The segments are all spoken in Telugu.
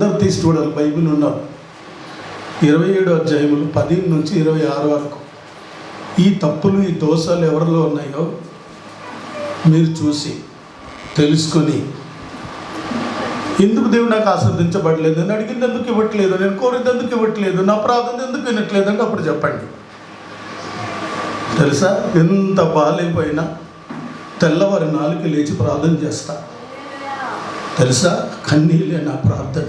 అందరు తీసి చూడాలి. బైబిల్ ఉన్నారు 27 అధ్యాయములు 10 నుంచి 26 వరకు. ఈ తప్పులు, ఈ దోషాలు ఎవరిలో ఉన్నాయో మీరు చూసి తెలుసుకొని, ఎందుకు దేవుడు నాకు ఆస్వాదించబడలేదు, నేను అడిగింది ఎందుకు ఇవ్వట్లేదు, నేను కోరింది ఎందుకు ఇవ్వట్లేదు, నా ప్రార్థన ఎందుకు వినట్లేదు అంటే అప్పుడు చెప్పండి. తెలుసా, ఎంత బాగాలేకపోయినా తెల్లవారి 4కి లేచి ప్రార్థన చేస్తా. తెలుసా, కన్నీళ్ళే నా ప్రార్థన.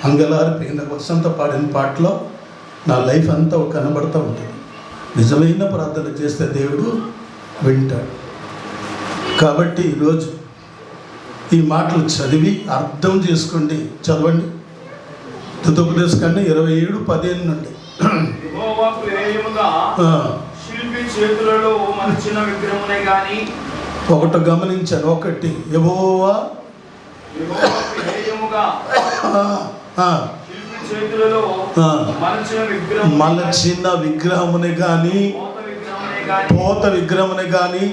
అంగలారిపోయిన వసంత పాడిన పాటలో నా లైఫ్ అంతా కనబడుతూ ఉంటుంది. నిజమైన ప్రార్థన చేస్తే దేవుడు వింటాడు. కాబట్టి ఈరోజు ఈ మాటలు చదివి అర్థం చేసుకోండి. చదవండి. తుదోపదేశకాండం 27:15 నుండి. ఒకటి గమనించాను. ఒకటి, యెహోవా మలచిన విగ్రహముని కానీ పోత విగ్రహముని కానీ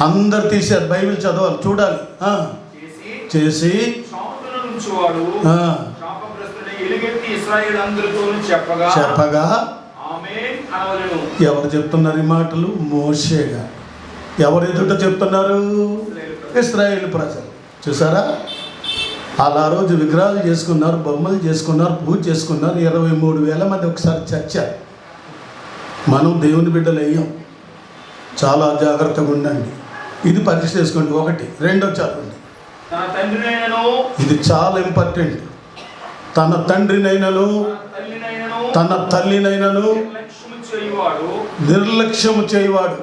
అందరు తీశారు. బైబిల్ చదవాలి, చూడాలి. చేసి చెప్పగా ఎవరు చెప్తున్నారు ఈ మాటలు? మోషేగా. ఎవరు ఎదుట చెప్తున్నారు? ఇశ్రాయేలు ప్రజలు. చూసారా, అలా రోజు విగ్రహాలు చేసుకున్నారు, బొమ్మలు చేసుకున్నారు, పూజ చేసుకున్నారు. 23,000 మంది ఒకసారి చర్చ. మనం దేవుని బిడ్డలు అయ్యాం. చాలా జాగ్రత్తగా ఉండండి. ఇది పరీక్ష చేసుకోండి. ఒకటి. రెండో చదవండి. ఇది చాలా ఇంపార్టెంట్. తన తండ్రినైనను తన తల్లినైనను నిర్లక్ష్యము చేయవాడు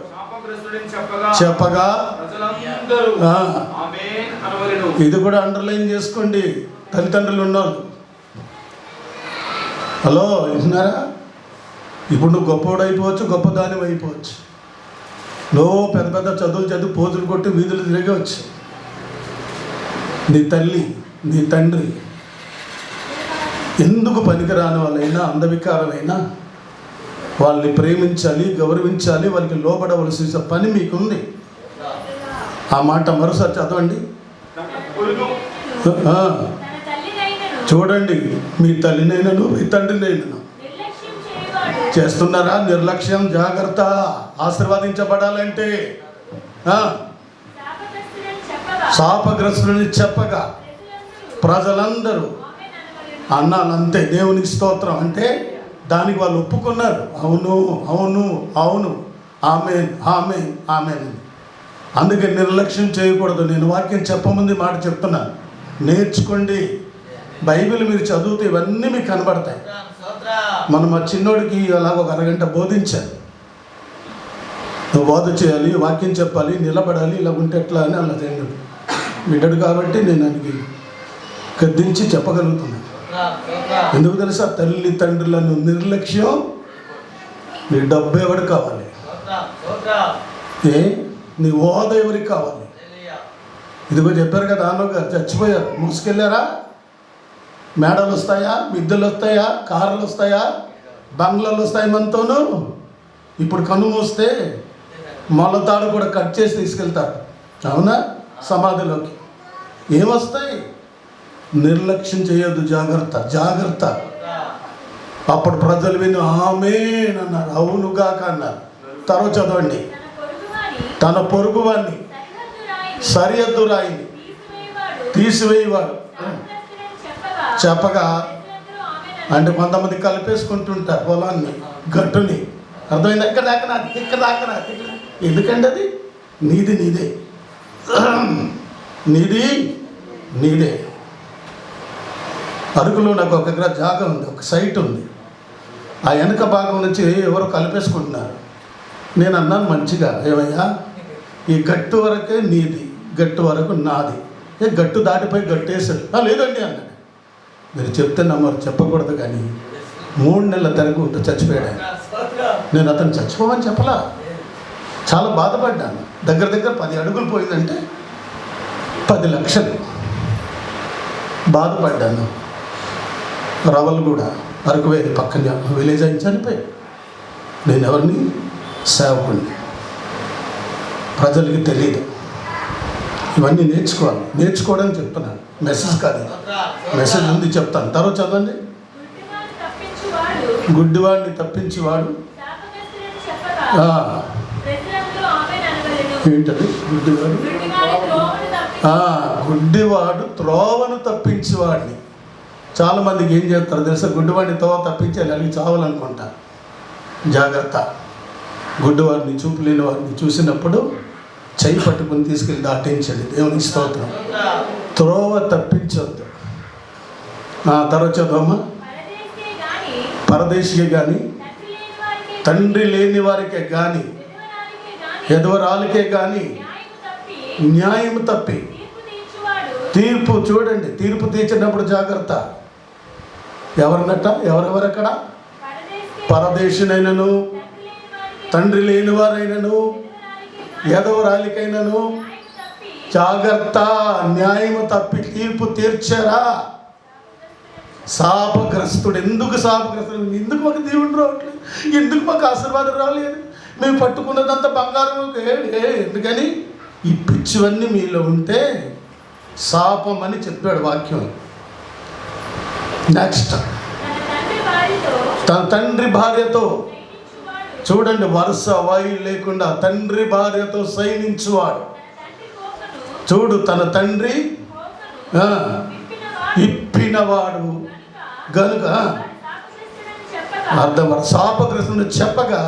చెప్పగా, ఇది కూడా అండర్లైన్ చేసుకోండి. తల్లిదండ్రులు ఉన్నారు. హలో, విన్నారా? ఇప్పుడు నువ్వు గొప్పవాడు అయిపోవచ్చు, గొప్పదాని అయిపోవచ్చు. నువ్వు పెద్ద పెద్ద చదువులు చదివి పోతులు కొట్టి వీధులు తిరగవచ్చు. నీ తల్లి, నీ తండ్రి ఎందుకు పనికిరాని వాళ్ళైనా, అందవికారమైనా వాళ్ళని ప్రేమించాలి, గౌరవించాలి, వాళ్ళకి లోబడవలసిన పని మీకుంది. ఆ మాట మరోసారి చదవండి. చూడండి, మీ తల్లినైనను మీ తండ్రినైనను చేస్తున్నారా? నిర్లక్ష్యం. జాగ్రత్త. ఆశీర్వదించబడాలంటే శాపగ్రస్తులని చెప్పగా ప్రజలందరూ అన్నాలంతే. దేవునికి స్తోత్రం. అంటే దానికి వాళ్ళు ఒప్పుకున్నారు. అవును అవును అవును, ఆమేన్ ఆమేన్ ఆమేన్. అందుకే నిర్లక్ష్యం చేయకూడదు. నేను వాక్యం చెప్పముందు మాట చెప్తున్నాను. నేర్చుకోండి. బైబిల్ మీరు చదివితే ఇవన్నీ మీకు కనబడతాయి. మనం మా చిన్నోడికి అలాగ ఒక అరగంట బోధించాను. నువ్వు బోధ చేయాలి, వాక్యం చెప్పాలి, నిలబడాలి, ఇలా ఉంటే ఎట్లా అని అలా చేయడు. బిడ్డడు కాబట్టి నేను ఆయనకి గద్దించి చెప్పగలుగుతున్నాను. ఎందుకు తెలుసా? తల్లి తండ్రులను నిర్లక్ష్యం. నీ డబ్బు ఎవరికి కావాలి? నీ హోదా ఎవరికి కావాలి? ఇదిగో చెప్పారు కదా, నాన్నగారు చచ్చిపోయారు, మూసుకెళ్ళారా? మేడలు వస్తాయా? మిద్దెలు వస్తాయా? కార్లు వస్తాయా? బంగ్లాలు వస్తాయి మనతోనూ. ఇప్పుడు కన్ను మూస్తే మొలతాడు కూడా కట్ చేసి తీసుకెళ్తారు. అవునా? సమాధిలోకి ఏమొస్తాయి? నిర్లక్ష్యం చేయొద్దు. జాగ్రత్త జాగ్రత్త. అప్పుడు ప్రజలు విని ఆమేన్ అన్నారు, అవునుగాక అన్నారు. తర్వాత చదవండి. తన పొరుగు వాడిని, సరిహద్దు రాయిని తీసివేయవాడు చెప్పగా, అంటే కొంతమంది కలిపేసుకుంటుంటారు పొలాన్ని, గట్టుని. అర్థమైంది? ఇక్కడ దాకా నాది, ఇక్కడ దాకా నాది. ఎందుకంటే అది నీది నీదే, నీది నీదే. అరకులో నాకు ఒక దగ్గర జాగా ఉంది, ఒక సైట్ ఉంది. ఆ వెనక భాగం నుంచి ఎవరో కలిపేసుకుంటున్నారు. నేను అన్నాను మంచిగా, ఏమయ్యా ఈ గట్టు వరకే నీది, గట్టు వరకు నాది. గట్టు దాటిపోయి గట్టేసాడు. లేదండి అన్నాడు. మీరు చెప్తే నమ్మరు, చెప్పకూడదు. కానీ 3 నెలల తిరగకుంటూ చచ్చిపోయాడు. నేను అతను చచ్చిపోమని చెప్పలా, చాలా బాధపడ్డాను. దగ్గర 10 అడుగులు పోయిందంటే 10 లక్షలు బాధపడ్డాను. రవలు కూడా అరకువేది పక్కన విలేజ్ అని చనిపోయాడు. నేను ఎవరిని? సేవకుడిని. ప్రజలకి తెలియదు. ఇవన్నీ నేర్చుకోవాలి. నేర్చుకోవడానికి చెప్తున్నాను, మెసేజ్ కాదు, మెసేజ్ ఉంది చెప్తాను. తర్వాత చదవండి. గుడ్డివాడిని తప్పించేవాడు ఏంటది? గుడ్డివాడు త్రోవను తప్పించేవాడిని. చాలామందికి ఏం చేస్తారు తెలుసా? గుడ్డివాడిని త్రోవ తప్పించాలి అని చావాలనుకుంటా. జాగ్రత్త. గుడ్డివాడిని, చూపు లేని వాడిని చూసినప్పుడు చెయ్యి పట్టుకుని తీసుకెళ్ళి దాటించండి. దేవునికి స్తోత్రం. త్రోవ తప్పించొద్దు. తర్వాత చదవమ్మా. పరదేశికే కానీ, తండ్రి లేని వారికే కానీ, ఎదవరాలకే కానీ న్యాయం తప్పి తీర్పు. చూడండి, తీర్పు తీర్చినప్పుడు జాగ్రత్త. ఎవరన్నట్ట? ఎవరెవరక్కడ? పరదేశినైనను, తండ్రి లేని వారైనను, ఎదవరాలికైనను జాగ్రత్త. న్యాయము తప్పి తీర్పు తీర్చారా? శాపగ్రస్తుడు. ఎందుకు శాపగ్రస్తుడు? ఎందుకు మాకు దేవుడు రావట్లేదు, ఎందుకు మాకు ఆశీర్వాదం రాలేదు, మేము పట్టుకున్నదంతా బంగారం ఎందుకని? ఈ పిచ్చివన్నీ మీలో ఉంటే శాపం అని చెప్పాడు వాక్యం. నెక్స్ట్, తన తండ్రి భార్యతో, చూడండి, వరుస వాయి లేకుండా తండ్రి భార్యతో సైనించువాడు. చూడు, తన తండ్రి ఇప్పినవాడు గనుక అర్థం. శాపగ్రస్తుని చెప్పగా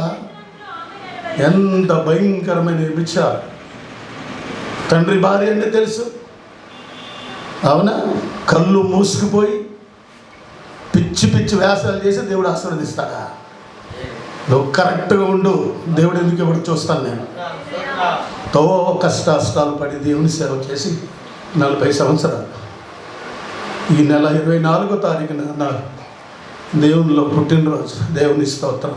ఎంత భయంకరమైన విచారం. తండ్రి భార్య అంటే తెలుసు, అవునా? కళ్ళు మూసుకుపోయి పిచ్చి పిచ్చి వేషాలు చేసి దేవుడు ఆశీర్వదిస్తాడా? నువ్వు కరెక్ట్గా ఉండు, దేవుడు ఎందుకు ఎవరు చూస్తాను. నేను తో కష్టాలు పడి దేవుని సేవ చేసి 40 సంవత్సరాలు. ఈ నెల 24వ తారీఖున నా దేవునిలో పుట్టినరోజు. దేవుని స్తోత్రం.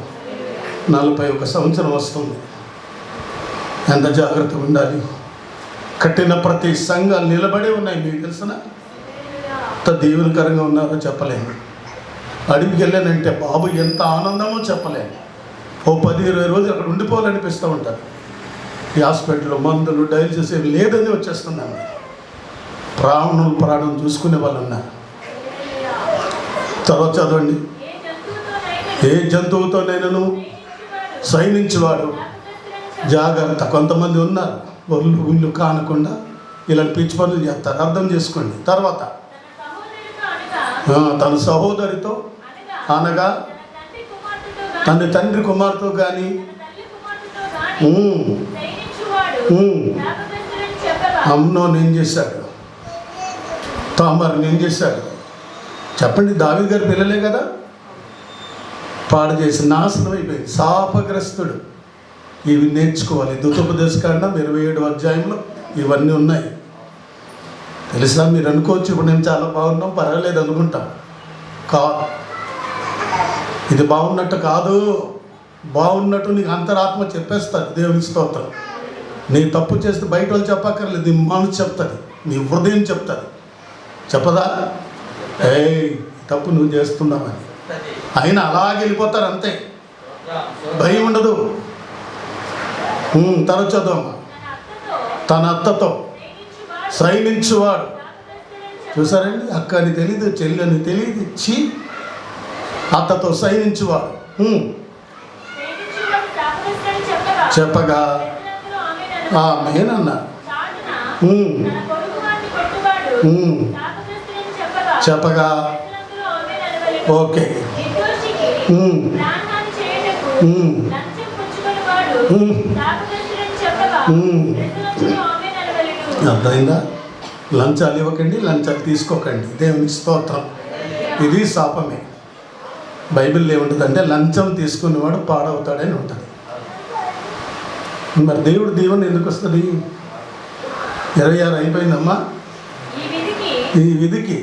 41 సంవత్సరం వస్తుంది. ఎంత జాగ్రత్తగా ఉండాలి. కట్టిన ప్రతి సంఘాలు నిలబడి ఉన్నాయి. మీకు తెలిసిన ఎంత దీవెనకరంగా ఉన్నారో చెప్పలేను. అడవికి వెళ్ళానంటే బాబు ఎంత ఆనందమో చెప్పలేను. ఓ 10-20 రోజులు అక్కడ ఉండిపోవాలనిపిస్తూ ఉంటారు. ఈ హాస్పిటల్లో మందులు డయాలిసిస్ లేదని వచ్చేస్తున్నాను. ప్రాణం చూసుకునే వాళ్ళు ఉన్నారు. తర్వాత చదవండి. ఏ జంతువుతోనైనాను సైనించేవాడు జాగ్రత్త. కొంతమంది ఉన్నారు ఒళ్ళు కానకుండా ఇలా పిచ్చి పనులు చేస్తారు. అర్థం చేసుకోండి. తర్వాత తన సహోదరితో అనగా తన తండ్రి కుమార్తెతో కానీ అమ్నోను ఏం చేశాడు? తామరుని ఏం చేశాడు? చెప్పండి. దావీదు గారి పిల్లలే కదా. పాడు చేసి నాశనం అయిపోయింది. శాపగ్రస్తుడు. ఇవి నేర్చుకోవాలి. ద్వితోపదేశకాండం 27వ అధ్యాయంలో ఇవన్నీ ఉన్నాయి. తెలుసా? మీరు అనుకోవచ్చు ఇప్పుడు నేను చాలా బాగున్నాం, పర్వాలేదు అనుకుంటాం. కాదు, ఇది బాగున్నట్టు కాదు. బాగున్నట్టు నీకు అంతరాత్మ చెప్పేస్తుంది. దేవుని స్తోత్రం. నీ తప్పు చేస్తే బయట వాళ్ళు చెప్పక్కర్లేదు, నీ మనసు చెప్తుంది, నీ హృదయం చెప్తుంది. చెప్పదా? తప్పు నువ్వు చేస్తున్నావని. అయినా అలాగే వెళ్ళిపోతారు, అంతే. భయం ఉండదు. తర్వాత చదువమ్మా. తన అత్తతో సైనించువాడు. చూసారండి? అక్క అని తెలీదు, చెల్లి అని తెలియదు. అత్తతో సైనించువాడు చెప్పగా ఆమేనన్నారు. చెప్పగా ఓకే. అర్థమైందా? లంచాలు ఇవ్వకండి, లంచాలు తీసుకోకండి. దేవునికి స్తోత్రం. ఇది శాపమే. బైబిల్లో ఏముంటుందంటే లంచం తీసుకునేవాడు పాడవుతాడని ఉంటుంది. మరి దేవుడు దీవెన ఎందుకు వస్తుంది? 26 అయిపోయిందమ్మా. ఈ విధికి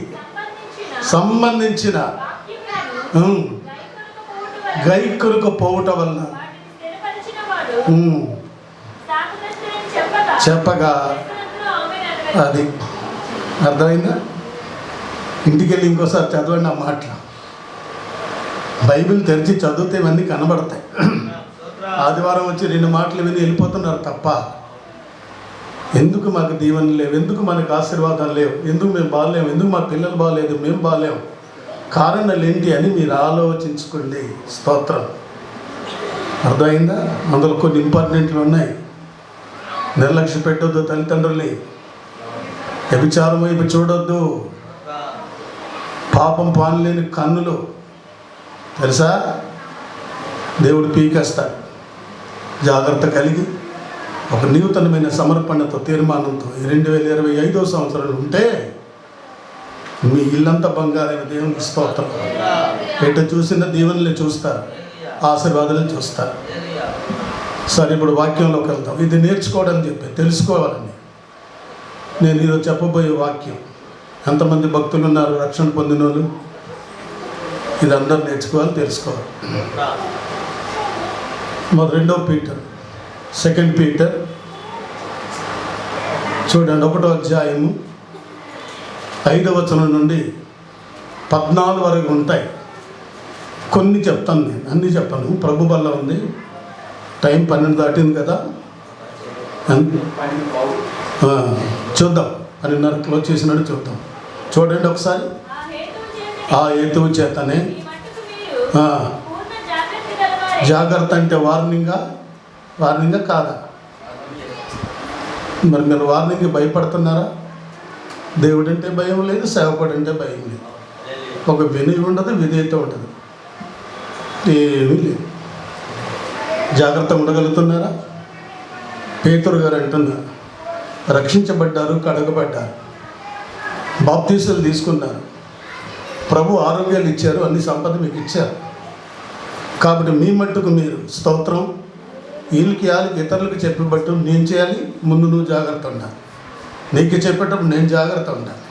సంబంధించిన గైకులకు పోవట వల్ల చెప్పగా అది అర్థమైందా? ఇంటికి వెళ్ళి ఇంకోసారి చదవండి ఆ మాటలు. బైబిల్ తెరిచి చదివితే ఇవన్నీ కనబడతాయి. ఆదివారం వచ్చి 2 మాటలు విని వెళ్ళిపోతున్నారు తప్ప ఎందుకు మాకు దీవెనలు లేవు, ఎందుకు మనకు ఆశీర్వాదాలు లేవు, ఎందుకు మేము బాగాలేము, ఎందుకు మా పిల్లలు బాగాలేదు, మేము బాగాలేము, కారణాలు ఏంటి అని మీరు ఆలోచించుకోండి. స్తోత్రం. అర్థమైందా? అందులో కొన్ని ఇంపార్టెంట్లు ఉన్నాయి. నిర్లక్ష్య పెట్టొద్దు తల్లిదండ్రుల్ని, వ్యభిచారం వైపు చూడొద్దు, పాపం పానలేని కన్నులు తెలుసా దేవుడు పీకేస్తాడు. జాగ్రత్త కలిగి ఒక నూతనమైన సమర్పణతో తీర్మానంతో 2025 సంవత్సరాలు ఉంటే మీ ఇల్లంతా బంగారైన దేవునికి స్తోత్రం. ఎటు చూసిన దీవెనలే చూస్తారు, ఆశీర్వాదాలు చూస్తారు. సరే, ఇప్పుడు వాక్యంలోకి వెళ్తాం. ఇది నేర్చుకోవడానికి చెప్పి తెలుసుకోవాలని నేను ఈరోజు చెప్పబోయే వాక్యం. ఎంతమంది భక్తులు ఉన్నారు రక్షణ పొందిన వాళ్ళు? ఇది అందరూ నేర్చుకోవాలి, తెలుసుకోవాలి. మరి 2 పీటర్ 2 పీటర్ చూడండి, 1వ అధ్యాయము 5వ వచనం నుండి 14 వరకు ఉంటాయి. కొన్ని చెప్తాను, నేను అన్నీ చెప్పను. ప్రభు వల్ల ఉంది. టైం 12 దాటింది కదా, చూద్దాం. 12:30 క్లోజ్ చేసినట్టు చూద్దాం. చూడండి ఒకసారి. ఆ హేతువు చేతనే జాగ్రత్త అంటే వార్నింగా కాదా? మరి మీరు వార్నింగ్కి భయపడుతున్నారా? దేవుడు అంటే భయం లేదు, సేవకుడు అంటే భయం లేదు. ఒక వినయం ఉండదు, విధేయత ఉండదు, ఏమీ లేదు. జాగ్రత్తగా ఉండగలుగుతున్నారా? పేతురు గారు అంటున్నారు, రక్షించబడ్డారు, కడగబడ్డారు, బాప్తీసాలు తీసుకున్నారు, ప్రభు ఆరోగ్యాలు ఇచ్చారు, అన్ని సంపద మీకు ఇచ్చారు. కాబట్టి మీ మట్టుకు మీరు స్తోత్రం వీళ్ళకి ఇతరులకు చెప్పబట్టు నేను చేయాలి. ముందు నువ్వు జాగ్రత్త ఉండాలి, నీకు చెప్పేటప్పుడు నేను జాగ్రత్త ఉండాలి.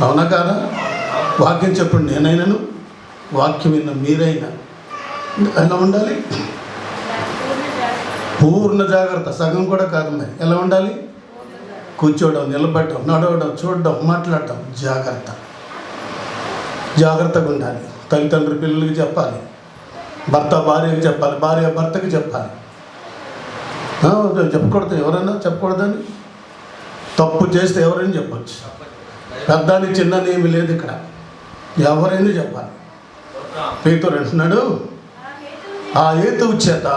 అవునా కాదా? వాక్యం చెప్పండి నేనైనాను, వాక్యం విన్న మీరైనా ఎలా ఉండాలి? పూర్ణ జాగ్రత్త, సగం కూడా కాదు. మరి ఎలా ఉండాలి? కూర్చోవడం, నిలబడడం, నడవడం, చూడడం, మాట్లాడడం, జాగ్రత్తగా ఉండాలి. తల్లిదండ్రులు పిల్లలకి చెప్పాలి, భర్త భార్యకి చెప్పాలి, భార్య భర్తకి చెప్పాలి. చెప్పకూడదు, ఎవరైనా చెప్పకూడదని. తప్పు చేస్తే ఎవరైనా చెప్పచ్చు, పెద్దని చిన్నని ఏమి లేదు ఇక్కడ, ఎవరైనా చెప్పాలి. పేతురు అంటున్నాడు, ఆ హేతువు చేత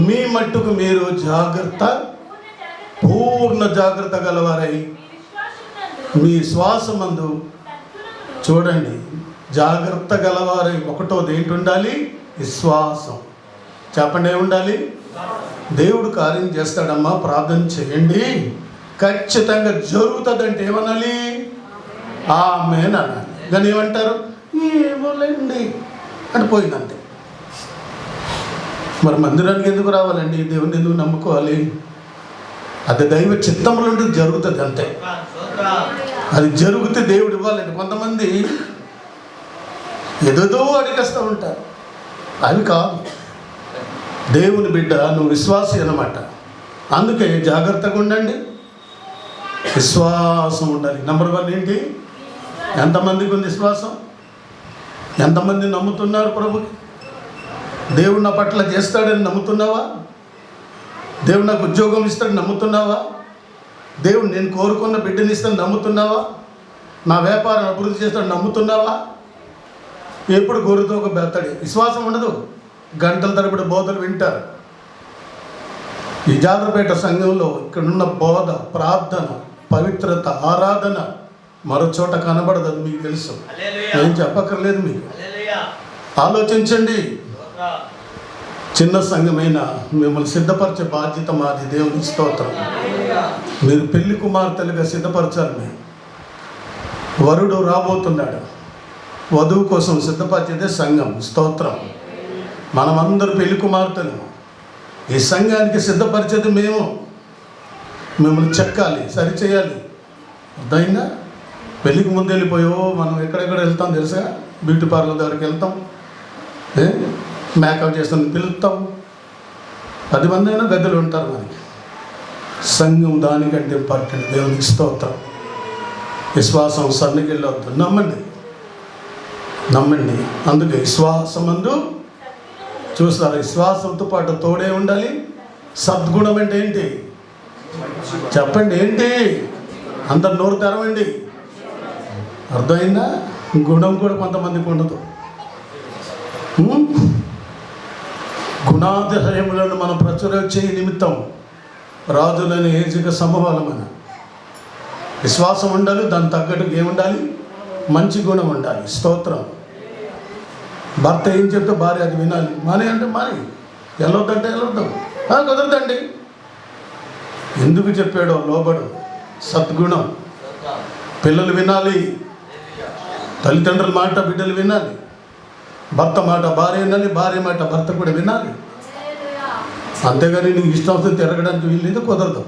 మీ మట్టుకు మీరు పూర్ణ జాగ్రత్త గలవారై మీ శ్వాసమందు చూడండి, జాగ్రత్త గలవారై. ఒకటోది ఏంటి ఉండాలి? విశ్వాసం. చెప్పండి, ఏముండాలి? దేవుడు కార్యం చేస్తాడమ్మా, ప్రార్థన చేయండి, ఖచ్చితంగా జరుగుతుందంటే ఏమనాలి? ఆమేన్ అనాలి. కానీ ఏమంటారు? ఏమోలేండి అంటే పోయిందంతే. మరి మందిరానికి ఎందుకు రావాలండి? దేవుని ఎందుకు నమ్ముకోవాలి? అది దైవ చిత్తంలో ఉంటే జరుగుతుంది అంతే. అది జరిగితే దేవుడు ఇవ్వాలండి. కొంతమంది ఏదేదో అడిగేస్తూ ఉంటారు, అవి కాదు. దేవుని బిడ్డ, నువ్వు విశ్వాసి అన్నమాట. అందుకే జాగ్రత్తగా ఉండండి, విశ్వాసం ఉండాలి. నెంబర్ 1 ఏంటి? ఎంతమందికి ఉంది విశ్వాసం? ఎంతమంది నమ్ముతున్నారు ప్రభుకి? దేవుడు నా పట్ల చేస్తాడని నమ్ముతున్నావా? దేవుడు నాకు ఉద్యోగం ఇస్తాడని నమ్ముతున్నావా? దేవుడు నేను కోరుకున్న బిడ్డని ఇస్తాడని నమ్ముతున్నావా? నా వ్యాపారం అభివృద్ధి చేస్తాడని నమ్ముతున్నావా? ఎప్పుడు గొర్రెతో ఒక బెత్తడి. విశ్వాసం ఉండదు. గంటల తరబడి బోధలు వింటారు. ఈ జాగ్రపేట సంఘంలో ఇక్కడున్న బోధ, ప్రార్థన, పవిత్రత, ఆరాధన మరో చోట కనబడదు. అది మీకు తెలుసు, ఏం చెప్పక్కర్లేదు. మీకు ఆలోచించండి. చిన్న సంఘమైన మిమ్మల్ని సిద్ధపరిచే బాధ్యత మాది. దేవుని స్తోత్రం. మీరు పెళ్లి కుమార్తెలుగా సిద్ధపరచాలి. వరుడు రాబోతున్నాడు, వధువు కోసం సిద్ధపరిచేదే సంఘం. స్తోత్రం. మనమందరూ పెళ్లి కుమార్తెలు. ఈ సంఘానికి సిద్ధపరిచేది మేము. మిమ్మల్ని చెక్కాలి, సరిచేయాలి. అర్థమైందా? పెళ్ళికి ముందు వెళ్ళిపోయో మనం ఎక్కడెక్కడ వెళ్తాం తెలుసా? బ్యూటీ పార్లర్ దగ్గరికి వెళ్తాం, మేకప్ చేస్తాం, పిలుస్తాం. 10 మంది అయినా గద్దెలు ఉంటారు. మనకి సంఘం దానికంటే ఇంపార్టెంట్. దేవునికి స్తోత్రం. విశ్వాసం సన్నగిల్లొద్దు, నమ్మండి. అందుకే విశ్వాసమందు చూస్తారు. విశ్వాసంతో పాటు తోడే ఉండాలి. సద్గుణం అంటే ఏంటి? చెప్పండి ఏంటి? అందరు నోరు తెరవండి. అర్థమైందా? గుణం కూడా కొంతమందికి ఉండదు. గుణాతిశయములను మనం ప్రచురించే నిమిత్తం రాజులని ఏజిక సమూహాలమైన విశ్వాసం ఉండాలి. దాని తగ్గట్టుగా ఏముండాలి? మంచి గుణం ఉండాలి. స్తోత్రం. భర్త ఏం చెప్తే భార్య అది వినాలి. మానే అంటే మాని, వెళ్ళొద్దంటే వెళ్ళొద్దాం, కుదరదండి. ఎందుకు చెప్పాడో లోబడు. సద్గుణం. పిల్లలు వినాలి, తల్లిదండ్రుల మాట బిడ్డలు వినాలి, భర్త మాట భార్య వినాలి, భార్య మాట భర్త కూడా వినాలి. అంతేగాని నీకు ఇష్టం వస్తుంది తిరగడానికి వీళ్ళు కుదరదు.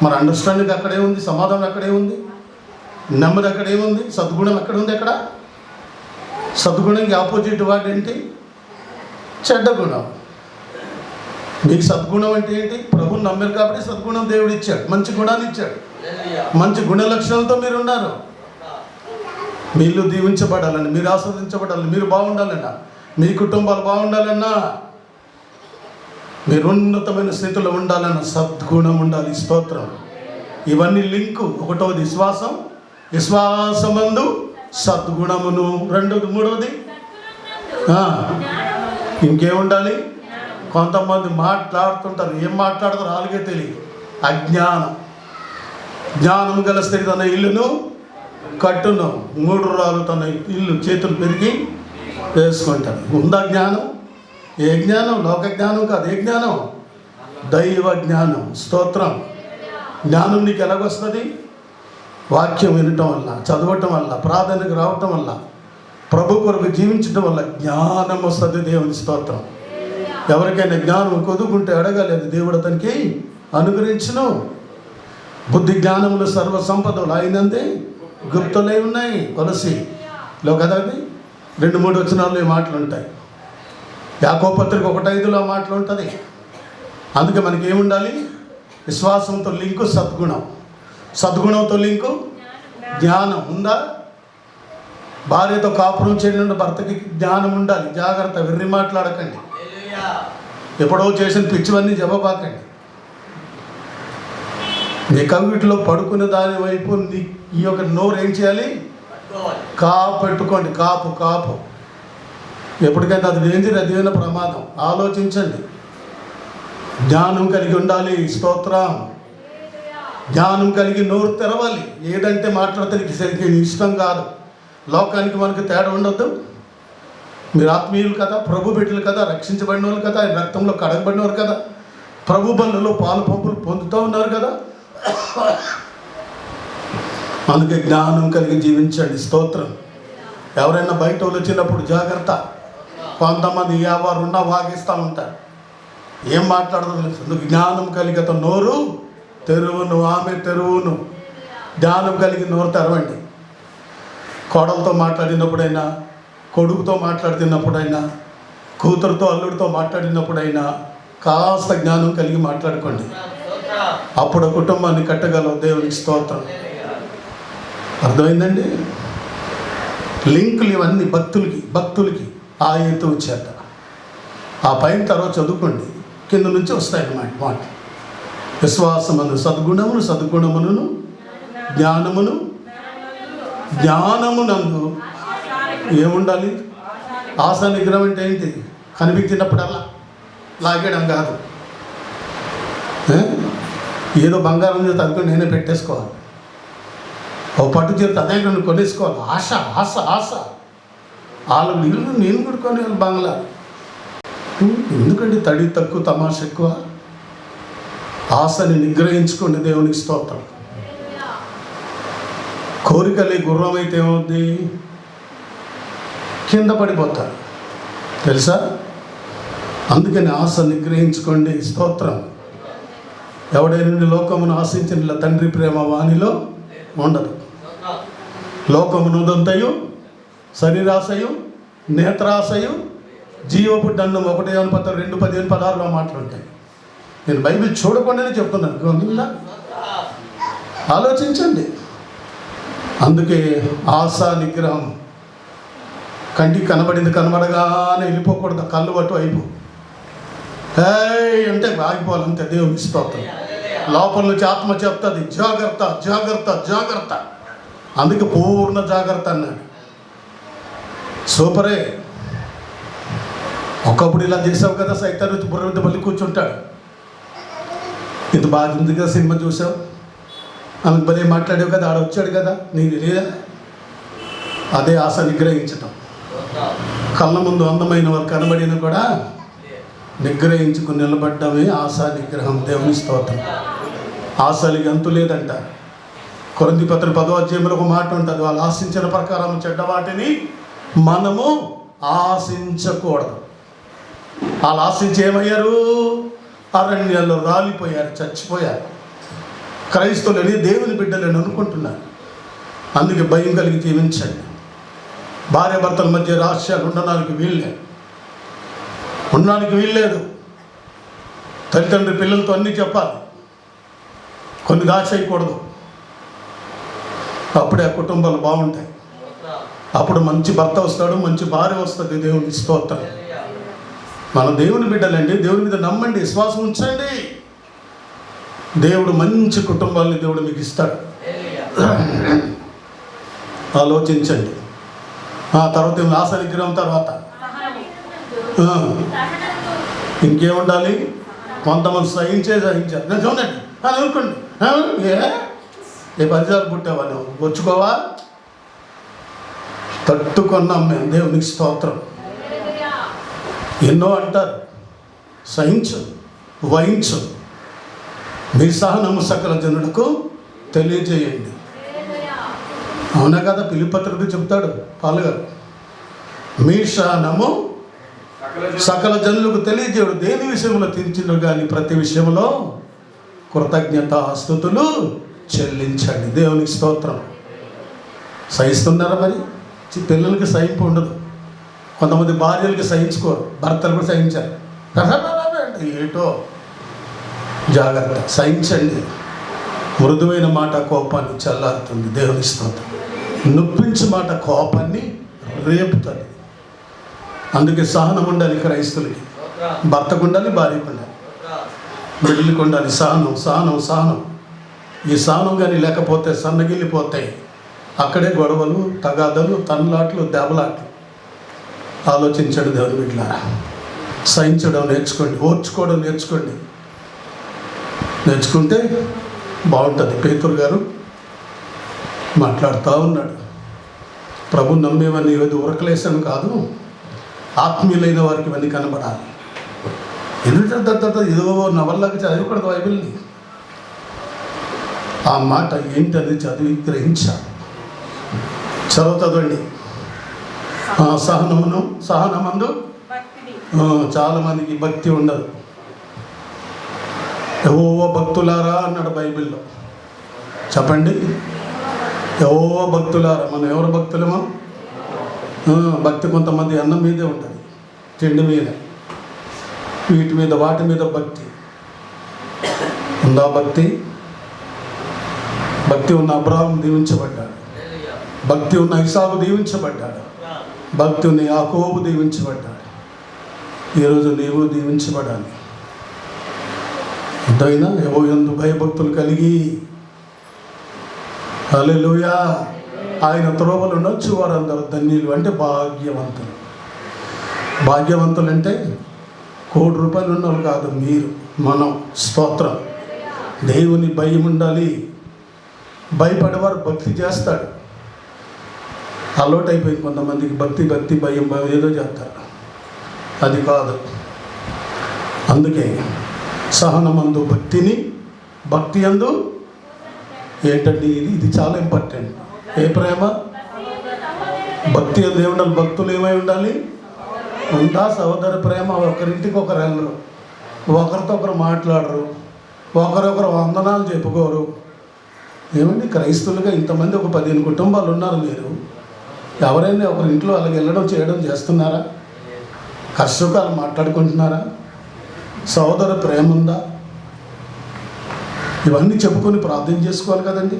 మరి అండర్స్టాండింగ్ అక్కడే ఉంది, సమాధానం అక్కడే ఉంది, నెమ్మది అక్కడే ఉంది, సద్గుణం ఎక్కడ ఉంది? అక్కడ సద్గుణంకి ఆపోజిట్ వాడు ఏంటి? చెడ్డ గుణం. మీకు సద్గుణం అంటే ఏంటి? ప్రభుని నమ్మారు కాబట్టి సద్గుణం దేవుడు ఇచ్చాడు, మంచి గుణాన్ని ఇచ్చాడు. మంచి గుణ లక్షణాలతో మీరు ఉన్నారు. మీరు దీవించబడాలని, మీరు ఆస్వాదించబడాలని, మీరు బాగుండాలన్నా, మీ కుటుంబాలు బాగుండాలన్నా, మీరు ఉన్నతమైన స్థితిలో ఉండాలన్న సద్గుణం ఉండాలి. స్తోత్రం. ఇవన్నీ లింకు. ఒకటోది విశ్వాసం, విశ్వాసమందు సద్గుణమును. రెండోది, మూడోది ఇంకేముండాలి? కొంతమంది మాట్లాడుతుంటారు, ఏం మాట్లాడతారు వాళ్ళకే తెలియదు. అజ్ఞానం. జ్ఞానం గల స్త్రీ తన ఇల్లును కట్టును, 3 రాళ్ళు తన ఇల్లు చేతులు పెరిగి వేసుకుంటారు. ఉందా జ్ఞానం? ఏ జ్ఞానం? లోక జ్ఞానం కాదు. ఏ జ్ఞానం? దైవ జ్ఞానం. స్తోత్రం. జ్ఞానం నీకు ఎలాగొస్తుంది? వాక్యం వినటం వల్ల, చదవటం వల్ల, ప్రార్థనకు రావటం వల్ల, ప్రభు కొరకు జీవించటం వల్ల జ్ఞానం వస్తుంది. దేవుని స్తోత్రం. ఎవరికైనా జ్ఞానం కొదుకుంటే అడగలేదు, దేవుడు అతనికి అనుగ్రహించును. బుద్ధి జ్ఞానములు సర్వ సంపదలు అయినందే గుప్తులై ఉన్నాయి. కొలసిలో కదా, 2-3 వచనాల్లో ఈ మాటలు ఉంటాయి. యాకోబు పత్రిక 1:5లో మాటలు ఉంటుంది. అందుకే మనకి ఏముండాలి? విశ్వాసంతో లింకు సద్గుణం, సద్గుణంతో లింకు జ్ఞానం. ఉందా? భార్యతో కాపురం చేయడం భర్తకి జ్ఞానం ఉండాలి. జాగ్రత్త, వెర్రి మాట్లాడకండి. ఎప్పుడో చేసిన పిచ్చివన్నీ జవాబాకండి. నీ కవిటిలో పడుకునే దాని వైపు ఈ యొక్క నోరు ఏం చేయాలి? కాపు పెట్టుకోండి. కాపు ఎప్పటికైనా అది డేంజర్, అదేమైనా ప్రమాదం. ఆలోచించండి. జ్ఞానం కలిగి ఉండాలి. స్తోత్రం. జ్ఞానం కలిగి నోరు తెరవాలి. ఏదంటే మాట్లాడతానికి సరికి ఇష్టం కాదు. లోకానికి మనకు తేడా ఉండొద్దు. మీరు ఆత్మీయులు కదా, ప్రభు బిడ్డలు కదా, రక్షించబడిన వాళ్ళు కదా, రక్తంలో కడగబడిన వారు కదా, ప్రభు బలలో పాలు పంపులు పొందుతూ ఉన్నారు కదా. అందుకే జ్ఞానం కలిగి జీవించండి. స్తోత్రం. ఎవరైనా బయట వాళ్ళు వచ్చినప్పుడు జాగ్రత్త. కొంతమంది వారు ఉన్నా వాగిస్తూ ఉంటారు, ఏం మాట్లాడదో తెలుసు. అందుకు జ్ఞానం కలిగి అతను నోరు తెరువును, ఆమె తెరువును. జ్ఞానం కలిగి నోరు తెరవండి. కోడలతో మాట్లాడినప్పుడైనా, కొడుకుతో మాట్లాడుతున్నప్పుడైనా, కూతురుతో అల్లుడితో మాట్లాడినప్పుడైనా కాస్త జ్ఞానం కలిగి మాట్లాడుకోండి. అప్పుడు కుటుంబాన్ని కట్టగలవు. దేవునికి స్తోత్రం. అర్థమైందండి? లింకులు ఇవన్నీ భక్తులకి ఆ హేతువు చేత. ఆ పైన తర్వాత చదువుకోండి, కింద నుంచి వస్తాయన్నమాట మాట. విశ్వాసమును సద్గుణమును జ్ఞానమునందు ఏముండాలి? ఆశా నిగ్రహం అంటే ఏంటి? కనిపించినప్పుడల్లా లాగేయడం కాదు. ఏదో బంగారం చేత అనుకుని నేనే పెట్టేసుకోవాలి. ఓ పట్టు చేత అదే నన్ను కొనేసుకోవాలి. ఆశ వాళ్ళ ఇల్లు నేను కూడా కొనేయాలి. బంగ్లా ఎందుకంటే తడి తక్కువ, తమాష ఎక్కువ. ఆశని నిగ్రహించుకోండి. దేవునికి స్తోత్రం. కోరికలే గుర్రం అయితే ఏమవుద్ది? కింద పడిపోతారు, తెలుసా? అందుకని ఆశ నిగ్రహించుకోండి. స్తోత్రం. ఎవడైనా లోకమును ఆశించిన తండ్రి ప్రేమ వానిలో ఉండదు. లోకమునుదంతయు, శరీరాశయు, నేత్రాశయు, జీవపు దండం 1 యోహాను 2:15-16లో మాట్లాడుతాయి. నేను బైబిల్ చూడకుండానే చెప్తున్నాను. గొంతులా ఆలోచించండి. అందుకే ఆశా నిగ్రహం. కంటికి కనబడగానే వెళ్ళిపోకూడదు. కళ్ళు పట్టు అయిపో అంటే ఆగిపోవాలంతే. దేవుని స్తోత్రం. లోపల నుంచి ఆత్మ చెప్తుంది జాగ్రత్త జాగ్రత్త జాగ్రత్త. అందుకే పూర్ణ జాగ్రత్త అన్నాడు. సూపరే. ఒకప్పుడు ఇలా చేసావు కదా, సైతాన్ వచ్చి బుర్ర మీద బలి కూర్చుంటాడు. ఇంత బాగా ఉంది కదా, సినిమా చూసావు, ఆమెకు బలి మాట్లాడావు కదా, ఆడ వచ్చాడు కదా, నీకు లేదా? అదే ఆశ నిగ్రహించటం. కళ్ళ ముందు అందమైన వారు కనబడిన కూడా నిగ్రహించుకుని నిలబడ్డమే ఆశా నిగ్రహం. దేవుని స్తోత్రం. ఆశలకి అంతు లేదంట. కొరింథీ పత్రిక 10వ అధ్యాయంలో ఒక మాట ఉంటుంది, వాళ్ళు ఆశించిన ప్రకారం చెడ్డ వాటిని మనము ఆశించకూడదు. వాళ్ళు ఆశించి ఏమయ్యారు? అరణ్యాల్లో రాలిపోయారు, చచ్చిపోయారు. క్రైస్తవులని దేవుని బిడ్డలని అనుకుంటున్నారు. అందుకే భయం కలిగి జీవించండి. భార్యాభర్తల మధ్య రహస్యాలు ఉండడానికి వీల్లేదు. తల్లిదండ్రి పిల్లలతో అన్నీ చెప్పాలి, కొన్ని దాచేయకూడదు. అప్పుడే ఆ కుటుంబాలు బాగుంటాయి. అప్పుడు మంచి భర్త వస్తాడు, మంచి భార్య వస్తుంది. దేవుని స్తోత్రం. మన దేవుని బిడ్డలండి, దేవుని మీద నమ్మండి, విశ్వాసం ఉంచండి. దేవుడు మంచి కుటుంబాలని దేవుడు మీకు ఇస్తాడు. ఆలోచించండి. ఆ తర్వాత ఆశ నిగ్రహం తర్వాత ఇంకేముండాలి? కొంతమంది సహించారు. చూడండి అనుకోండి, ఏ పరిచయాలు పుట్టావా నువ్వు, వచ్చుకోవా? తట్టుకున్నాం మేము. దేవునికి స్తోత్రం. ఎన్నో అంటారు, సహించు, వహించు, మీ సహనము సకల జనులకు తెలియజేయండి. అవునా కదా? ఫిలిప్పీ పత్రిక చెప్తాడు పౌలు గారు, మీ సహనము సకల జనులకు తెలియజేయడు. దేని విషయంలో తీర్చిను కానీ ప్రతి విషయంలో కృతజ్ఞతాస్తుతులు చెల్లించండి. దేవునికి స్తోత్రం. సహిస్తున్నారా? మరి పిల్లలకి సహింపు ఉండదు. కొంతమంది భార్యలకి సహించుకోరు, భర్తలు కూడా సహించారు. ఏటో జాగ్రత్త, సహించండి. మృదువైన మాట కోపాన్ని చల్లారుతుంది. దేవుని స్తోత్రం. నొప్పించే మాట కోపాన్ని రేపుతుంది. అందుకే సహనం ఉండాలి క్రైస్తులకి. భర్తకు ఉండాలి, భార్యకు ఉండాలి, బిడ్డలకు ఉండాలి. సహనం. ఈ సహనం కానీ లేకపోతే సన్నగిల్లిపోతాయి. అక్కడే గొడవలు, తగాదలు, తన్లాట్లు, దెబ్బలాట్లు. ఆలోచించండి దేవుని బిడ్డలారా. సహించడం నేర్చుకోండి, ఓర్చుకోవడం నేర్చుకుంటే బాగుంటుంది. పేతురు గారు మాట్లాడుతూ ఉన్నాడు, ప్రభు నమ్మేవన్నీ ఏది ఉరకలేసాను కాదు, ఆత్మీయులైన వారికి ఇవన్నీ కనబడాలి. ఎందుకంటే ఏదో నవల్లాగా చదవకూడదు బైబిల్ని. ఆ మాట ఏంటని చదివి గ్రహించాలి. చదువుతుందండి. సహనమందు చాలామందికి భక్తి ఉండదు. యెహోవా భక్తులారా అన్నాడు బైబిల్లో. చెప్పండి, యెహోవా భక్తులారా. మనం ఎవరు భక్తులమో? భక్తి కొంతమంది అన్నం మీదే ఉంటుంది, తిండి మీద, వీటి మీద, వాటి మీద భక్తి ఉందా? భక్తి ఉన్న అబ్రాహాము దీవించబడ్డాడు, భక్తి ఉన్న ఇసాకు దీవించబడ్డాడు, భక్తి ఉన్న యాకోబు దీవించబడ్డాడు. ఈరోజు నీవు దీవించబడాలి. ఎంతైనా యెహోవాయందు భయభక్తులు కలిగి, హల్లెలూయా, ఆయన త్రోవలు నడుచు వారందరూ ధన్యులు. అంటే భాగ్యవంతులు అంటే ₹1,00,00,000 ఉన్నవాళ్ళు కాదు, మీరు, మనం. స్తోత్రం. దేవుని భయం ఉండాలి. భయపడేవారు భక్తి చేస్తాడు. అలవాటు అయిపోయింది కొంతమందికి భక్తి భయం ఏదో చేస్తారు. అది కాదు. అందుకే సహనమందు భక్తి యందు ఏంటండి, ఇది చాలా ఇంపార్టెంట్. ఏ ప్రేమ? భక్తి యందు ఏముండాలి? భక్తులు ఏమై ఉండాలి? ఉందా సహోదర ప్రేమ. ఒకరింటికి ఒకరు వెళ్ళరు, ఒకరితో ఒకరు మాట్లాడరు, ఒకరొకరు వందనాలు చెప్పుకోరు. ఏమండి, క్రైస్తవులుగా ఇంతమంది ఒక 15 కుటుంబాలు ఉన్నారు. మీరు ఎవరైనా ఒకరి ఇంట్లో అలాగ వెళ్ళడం చేయడం చేస్తున్నారా? కష్టకాలు మాట్లాడుకుంటున్నారా? సహోదర ప్రేమ ఉందా? ఇవన్నీ చెప్పుకొని ప్రార్థన చేసుకోవాలి కదండి.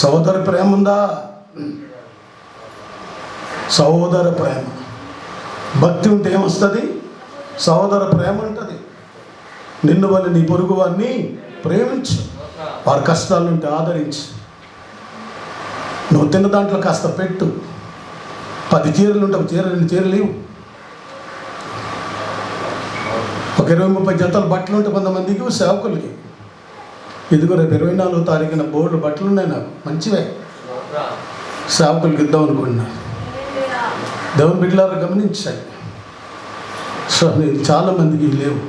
సహోదర ప్రేమ ఉందా? సహోదర ప్రేమ. భక్తి ఉంటే ఏమొస్తుంది? సహోదర ప్రేమ ఉంటుంది. నిన్ను వల్ల నీ పొరుగు వారిని ప్రేమించు, వారి కష్టాలు ఉంటే ఆదరించు. నువ్వు తిన్న దాంట్లో కాస్త పెట్టు. 10 చీరలు ఉంటే ఒక చీర 2 చీరలు ఇవ్వు. ఒక 20-30 జతలు బట్టలు ఉంటే కొంతమందికి సేవకులకి. ఇదిగో రేపు 24వ తారీఖున బోర్డు బట్టలు ఉన్నాయి నాకు మంచివే, సేవకులకి ఇద్దాం అనుకుంటున్నా. దేవుని బిడ్డలారా గమనించండి. సో నేను చాలామందికి లేవు.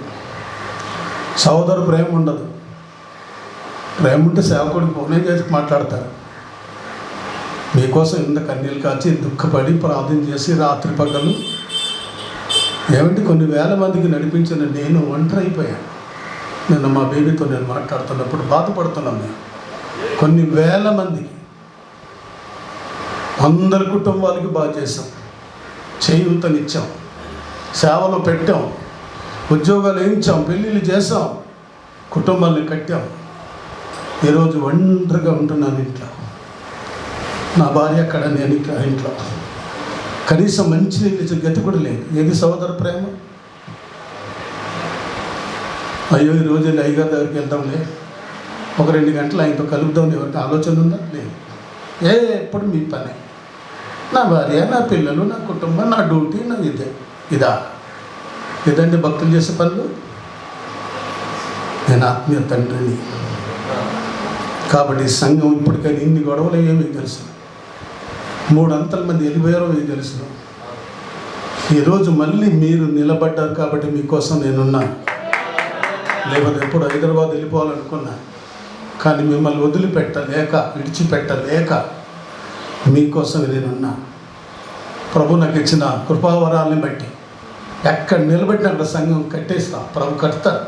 సహోదరు ప్రేమ ఉండదు. ప్రేమ ఉంటే సేవకుడికి ఫోనే చేసి మాట్లాడతారు. మీకోసం ఇంత కన్నీళ్ళు కాచి దుఃఖపడి ప్రార్థన చేసి రాత్రి పగలు ఏమంటే కొన్ని వేల మందికి నడిపించిన నేను ఒంటరి అయిపోయాను. నిన్న మా బేబీతో నేను మాట్లాడుతున్నప్పుడు బాధపడుతున్నాను. నేను కొన్ని వేల మందికి, అందరి కుటుంబాలకి బాగా చేసాం, చేయూతనిచ్చాం, సేవలు పెట్టాం, ఉద్యోగాలు వేయించాం, పెళ్ళిళ్ళు చేసాం, కుటుంబాన్ని కట్టాం. ఈరోజు ఒంటరిగా ఉంటున్నాను ఇంట్లో. నా భార్య అక్కడ, నేను ఇక్కడ ఇంట్లో. కనీసం మంచి నీళ్ళు గతి కూడా లేదు. ఏది సహోదర ప్రేమ? అయ్యో ఈరోజు వెళ్ళి అయ్యగారి దగ్గరికి వెళ్దాంలే, ఒక 2 గంటలు ఆయనతో కలుపుదాం, ఎవరికి ఆలోచన ఉందా? లేదు. ఎప్పుడు మీ పనే, నా భార్య, నా పిల్లలు, నా కుటుంబం, నా డ్యూటీ, నా ఇదండి భక్తులు చేసే పనులు. నేను ఆత్మీయ తండ్రిని కాబట్టి సంఘం ఇప్పటికైనా ఇన్ని గొడవలు ఏమీ తెలుసు, 3 అంతల మంది వెళ్ళిపోయారో మీకు తెలుసు. ఈరోజు మళ్ళీ మీరు నిలబడ్డారు కాబట్టి మీకోసం నేనున్నాను. లేకపోతే ఎప్పుడు హైదరాబాద్ వెళ్ళిపోవాలనుకున్నా, కానీ మిమ్మల్ని వదిలిపెట్టలేక, విడిచిపెట్టలేక మీకోసం నేనున్నా. ప్రభు నాకు ఇచ్చిన కృపావరాల్ని బట్టి ఎక్కడ నిలబెట్టిన అక్కడ సంఘం కట్టేస్తా. ప్రభు కడతారు.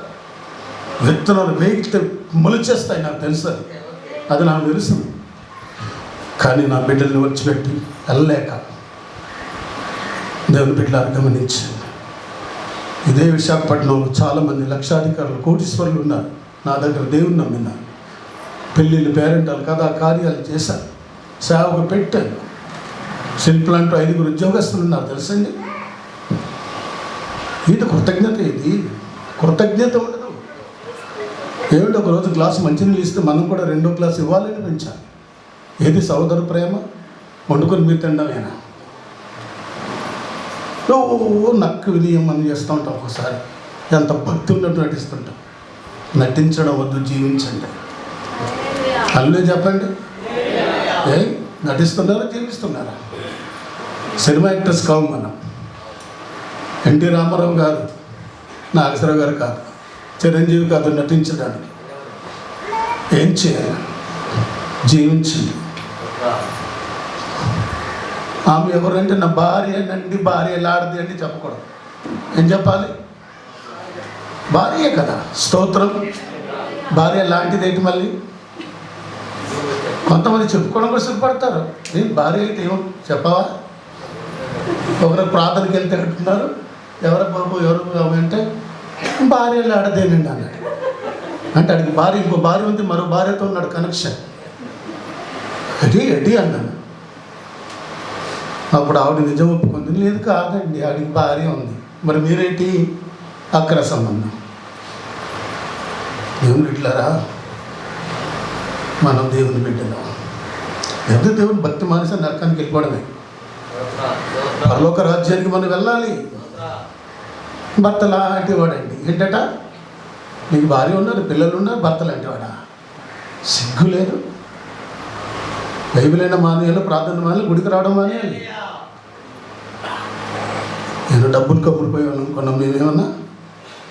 విత్తనాలు వేగితే మొలిచేస్తాయి, నాకు తెలుసు. అది నాకు తెలుసు. కానీ నా బిడ్డల్ని వచ్చిపెట్టి వెళ్ళలేక దేవుని బిడ్డలు గమనించండి. ఇదే విశాఖపట్నంలో చాలామంది లక్షాధికారులు, కోటీశ్వరులు ఉన్నారు. నా దగ్గర దేవుని నమ్మినారు. పెళ్ళిళ్ళు, పేరెంటాలు, కథా కార్యాలు చేశారు, సేవకు పెట్టాను. శిల్పులంటూ 5 ఉద్యోగస్తులు ఉన్నారు తెలుసండి. ఇది కృతజ్ఞత. ఇది కృతజ్ఞత ఉండదు. ఏమిటి, ఒకరోజు గ్లాసు మంచినీళ్ళు ఇస్తే మనం కూడా 2వ గ్లాసు ఇవ్వాలని పెంచాలి. ఏది సహోదర ప్రేమ? వండుకొని మీరు తినడమేనా? నక్కు వినియం మనం చేస్తూ ఉంటాం. ఒకసారి ఎంత భక్తి ఉన్నట్టు నటిస్తుంటాం. నటించడం వద్దు, జీవించండి. అల్లే చెప్పండి. నటిస్తున్నారా, జీవిస్తున్నారా? సినిమా యాక్టర్స్ కావు మనం. ఎన్టీ రామారావు గారు, నాగేశ్వరరావు గారు కాదు, చిరంజీవి కాదు నటించడానికి. ఏం చేయాలి? జీవించండి. ఆమె ఎవరంటే నా భార్య నండి, భార్య లాడది అని చెప్పకూడదు. ఏం చెప్పాలి? భార్యే కదా. స్తోత్రం. భార్య లాంటిది ఏంటి? మళ్ళీ కొంతమంది చెప్పుకోవడం కూడా సిగ్గుపడతారు. నేను భార్య అయితే ఏమో చెప్పవా? ఒకరు ప్రార్థనకి వెళ్తే అంటున్నారు, ఎవరు బాబు ఎవరు అంటే భార్య లాడదేనండి అన్నాడు. అంటే అడిగి భార్య, ఇంకో భార్య ఉంది, మరో భార్యతో ఉన్నాడు కనెక్షన్. ఎడి అన్నాను. అప్పుడు ఆవిడ నిజం ఒప్పుకుంది. లేదు కాదండి, ఆవిడకి భార్య ఉంది. మరి మీరేంటి? అక్ర సంబంధం. దేవుని బిడ్డలారా, మనం దేవుని బిడ్డలం. ఎవరి దేవుని భక్తి మానేసి నరకానికి వెళ్ళిపోవడమే. పరలోక రాజ్యానికి మనం వెళ్ళాలి. భర్త లాంటి వాడండి. ఏంటట? నీకు భార్య ఉన్నారు, పిల్లలు ఉన్నారు, భర్త లాంటి వాడా? సిగ్గు లేదు. బైబిల్ అయినా మానేయాలి, ప్రార్థన మానేయాలి, గుడికి రావడం మానేయాలి. నేను డబ్బులు కమ్ముడిపోయాను అనుకున్నాం. నేనేమన్నా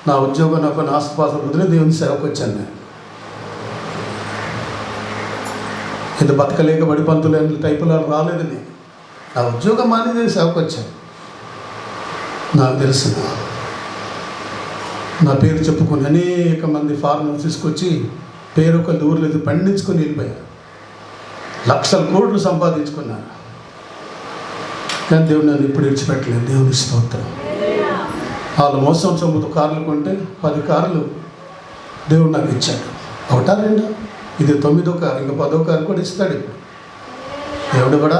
నా ఉద్యోగం, నాకు ఆస్తిపాస్తులు వదిలే దేవుని సేవకు వచ్చాను. నేను ఇది బతకలేక బడి పంతులు టైపులు రాలేదు. నేను నా ఉద్యోగం మాని నేను సేవకు వచ్చాను. నాకు తెలుసు. నా పేరు చెప్పుకొని అనేక మంది ఫారెనర్స్ తీసుకొచ్చి పేరు ఒక ఊర్లేదు పండించుకొని వెళ్ళిపోయారు. లక్షల కోట్లు సంపాదించుకున్నారు. కానీ దేవుడు నన్ను ఇప్పుడు విడిచిపెట్టలేదు. దేవుని స్తోత్రం. వాళ్ళు మోసం సొమ్ముతో కార్లు కొంటే 10 కార్లు దేవుడు నాకు ఇచ్చాడు. 1, 2 ఇది 9వ కారు, ఇంకా 10వ కారు కూడా ఇస్తాడు. ఇప్పుడు దేవుడు కూడా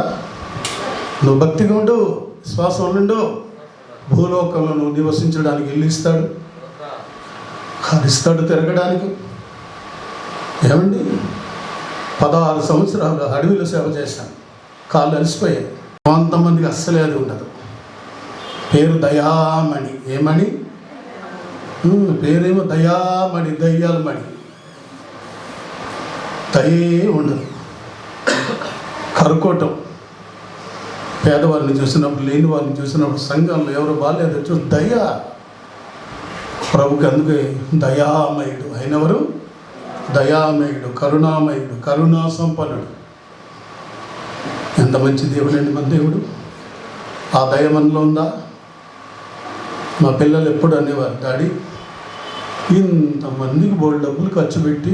నువ్వు భక్తిగా ఉండు, విశ్వాసం ఉండు, భూలోకంలో నువ్వు నివసించడానికి ఇల్లు ఇస్తాడు, కారు ఇస్తాడు, తిరగడానికి. ఏమండి, 16 సంవత్సరాలు అడవిలో సేవ చేశాను. కాళ్ళు అలసిపోయాయి. కొంతమందికి అస్సలే అది ఉండదు. పేరు దయామణి. ఏమని? పేరేమో దయామణి, దయ్యాల మణి. దయే ఉండదు. కరుకోవటం, పేదవారిని చూసినప్పుడు, లేని వారిని చూసినప్పుడు, సంఘంలో ఎవరు బాగాలేదో చూసి దయ. ప్రభుకి అందుకే దయామయుడు. అయినవరు దయామయుడు, కరుణామయుడు, కరుణా సంపన్నుడు. ఎంత మంచి దేవుడు అండి మన దేవుడు. ఆ దయ మనలో ఉందా? మా పిల్లలు ఎప్పుడు అనేవారు, డాడీ ఇంతమందికి బోల్డ్ డబ్బులు ఖర్చు పెట్టి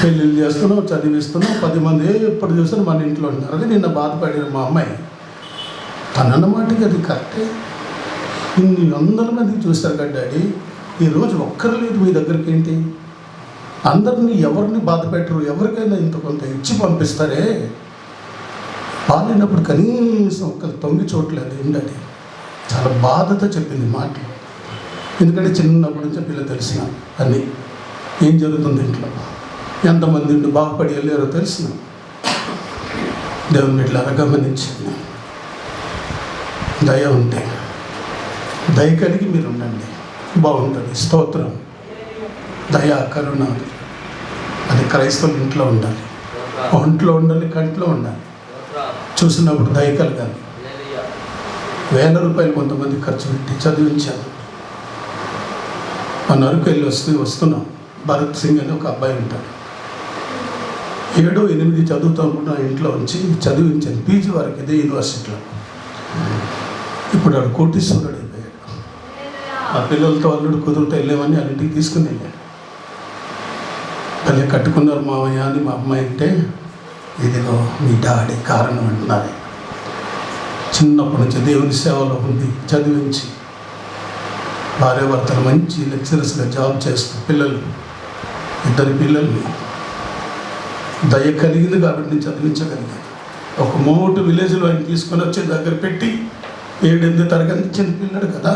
పెళ్ళిళ్ళు చేస్తున్నావు, చదివిస్తున్నావు, 10 మంది ఎప్పుడు చూసినా మన ఇంట్లో ఉన్నారు. అది నిన్న బాధపడిన మా అమ్మాయి. తనన్నమాటకి అది కరెక్టే. ఇన్ని 100 మందికి చూస్తారు కదా డాడీ, ఈరోజు ఒక్కరు లేదు మీ దగ్గరికి. ఏంటి అందరినీ ఎవరిని బాధ పెట్టరు, ఎవరికైనా ఇంత కొంత ఇచ్చి పంపిస్తారే. బాగాలేనప్పుడు కనీసం ఒక్కరు తొంగి చూడలేదు. ఏంటంటే చాలా బాధతో చెప్పింది మాటలు. ఎందుకంటే చిన్నప్పటి నుంచి పిల్లలు తెలిసిన అన్నీ ఏం జరుగుతుంది ఇంట్లో, ఎంతమంది ఉండి బాగుపడి వెళ్ళారో తెలిసిన. దేవుని ఇట్లా గమనించండి. దయ ఉంటే, దయ కలిగి మీరు ఉండండి, బాగుంటుంది. స్తోత్రం. దయ, కరుణ అది క్రైస్తవుల ఇంట్లో ఉండాలి. ఒంట్లో ఉండాలి, కంట్లో ఉండాలి. చూసినప్పుడు దయ కలగాలి. 1000 రూపాయలు కొంతమంది ఖర్చు పెట్టి చదివించాను. మన అరకు వెళ్ళి వస్తున్నాం. భరత్ సింగ్ అని ఒక అబ్బాయి ఉంటాడు. 7, 8 చదువుతాం నా ఇంట్లో ఉంచి చదివించాను. పీజీ వరకు ఇదే యూనివర్సిటీలో. ఇప్పుడు వాడు కోటీశ్వరుడు అయిపోయాడు. ఆ పిల్లలతో అల్లుడు కుదురుతో వెళ్ళామని వాళ్ళ ఇంటికి తీసుకుని వెళ్ళాడు. వాళ్ళు కట్టుకున్నారు మావయ్య అని మా అమ్మాయి అంటే, ఇదిగో మీ డాడీ కారణం అంటున్నారు. చిన్నప్పటి నుంచి దేవుని సేవలో ఉంది, చదివించి భార్యాభర్తలు మంచి లెక్చరర్స్గా జాబ్ చేస్తూ పిల్లలు, 2 పిల్లల్ని దయ కలిగింది కాబట్టి నేను చదివించగలిగాను. ఒక మోటు విలేజ్లో ఆయన తీసుకొని వచ్చి దగ్గర పెట్టి 7-8 తరగతి చిన్న పిల్లడు కదా,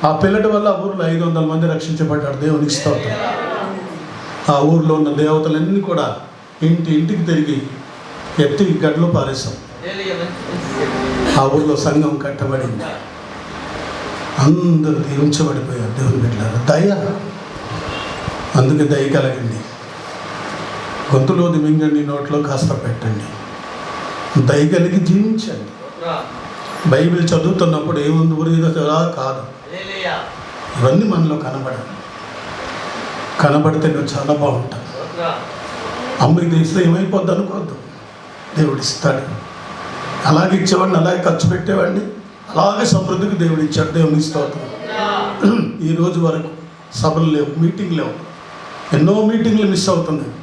ఆ పిల్లడి వల్ల ఆ ఊరిలో 500 మంది రక్షించబడ్డాడు. దేవునికి స్తోత్రం. ఆ ఊరిలో ఉన్న దేవతలన్నీ కూడా ఇంటికి తిరిగి ఎత్తి గడ్డలో పారేశాం. ఆ ఊరిలో సంఘం కట్టబడింది. అందరూ దీవించబడిపోయారు. దేవుని బిడ్డలారా, దయ. అందుకే దయ కలగండి. గొంతులోది మింగండి, నోట్లో కాస్త పెట్టండి. దయ కలిగి జీవించండి. బైబిల్ చదువుతున్నప్పుడు ఏముంది ఊరిదా కాదు, ఇవన్నీ మనలో కనబడాలి. కనబడితే నువ్వు చాలా బాగుంటావు. అమ్మకి తెలిస్తే ఏమైపోద్ది అనుకోవద్దు. దేవుడు ఇస్తాడు. అలాగే ఇచ్చేవాడిని, అలాగే ఖర్చు పెట్టేవాడిని, అలాగే సమృద్ధికి దేవుడు ఇచ్చాడు. దేవునికి స్తోత్రం. ఈ రోజు వరకు సభలు లేవు, మీటింగ్ లేవు, ఎన్నో మీటింగ్లు మిస్ అవుతున్నాయి.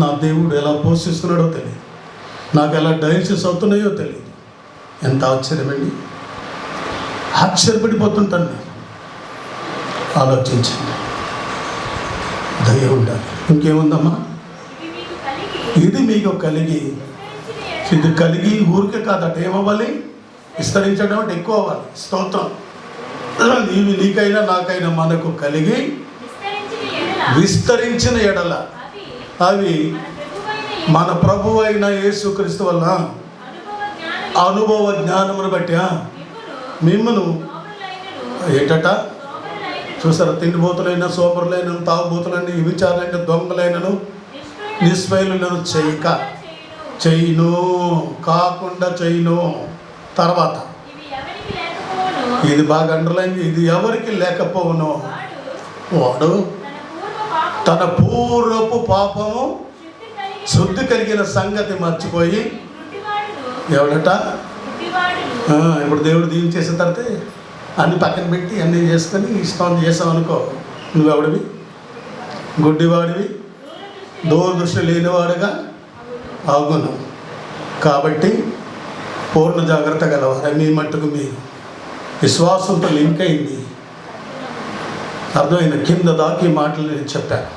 నా దేవుడు ఎలా పోషిస్తున్నాడో తెలియదు, నాకు ఎలా డయాలసిస్ అవుతున్నాయో తెలియదు. ఎంత ఆశ్చర్యమండి. ఆశ్చర్యపడిపోతుంటాను నేను. ఆలోచించండి. దయ ఉండాలి. ఇంకేముందమ్మా? ఇది మీకు కలిగి, ఇది కలిగి ఊరికే కాదట. ఏమవ్వాలి? విస్తరించడం అంటే ఎక్కువ అవ్వాలి. స్తోత్రం. ఇవి నీకైనా నాకైనా మనకు కలిగి విస్తరించిన ఎడల అవి మన ప్రభువు అయిన యేసుక్రీస్తు వల్ల అనుభవ జ్ఞానమును బట్టి మిమ్మను ఏటట చూసారా, తిండిబోతులైన, సోమరులైన, తాగుబోతులైన, విచారులైన, దొంగలైనను, నిస్పైలను చేయను, కాకుండా చేయను. తర్వాత ఇది బాగా అండర్లైన్, ఇది ఎవరికి లేకపోవును వాడు తన పూర్వపు పాపము శుద్ధి కలిగిన సంగతి మర్చిపోయి. ఎవడట? ఇప్పుడు దేవుడు దీవించేసిన తర్వాత అన్ని పక్కన పెట్టి అన్నీ చేసుకొని ఇష్టం చేసావు అనుకో, నువ్వెవడివి? గుడ్డివాడివి, దూరదృష్టి లేనివాడుగా అగును. కాబట్టి పూర్ణ జాగ్రత్త గలవారు. మీ మట్టుకు మీరు విశ్వాసంతో లింక్ అయింది. అర్థమైన కింద దాకి మాటలు నేను చెప్పాను.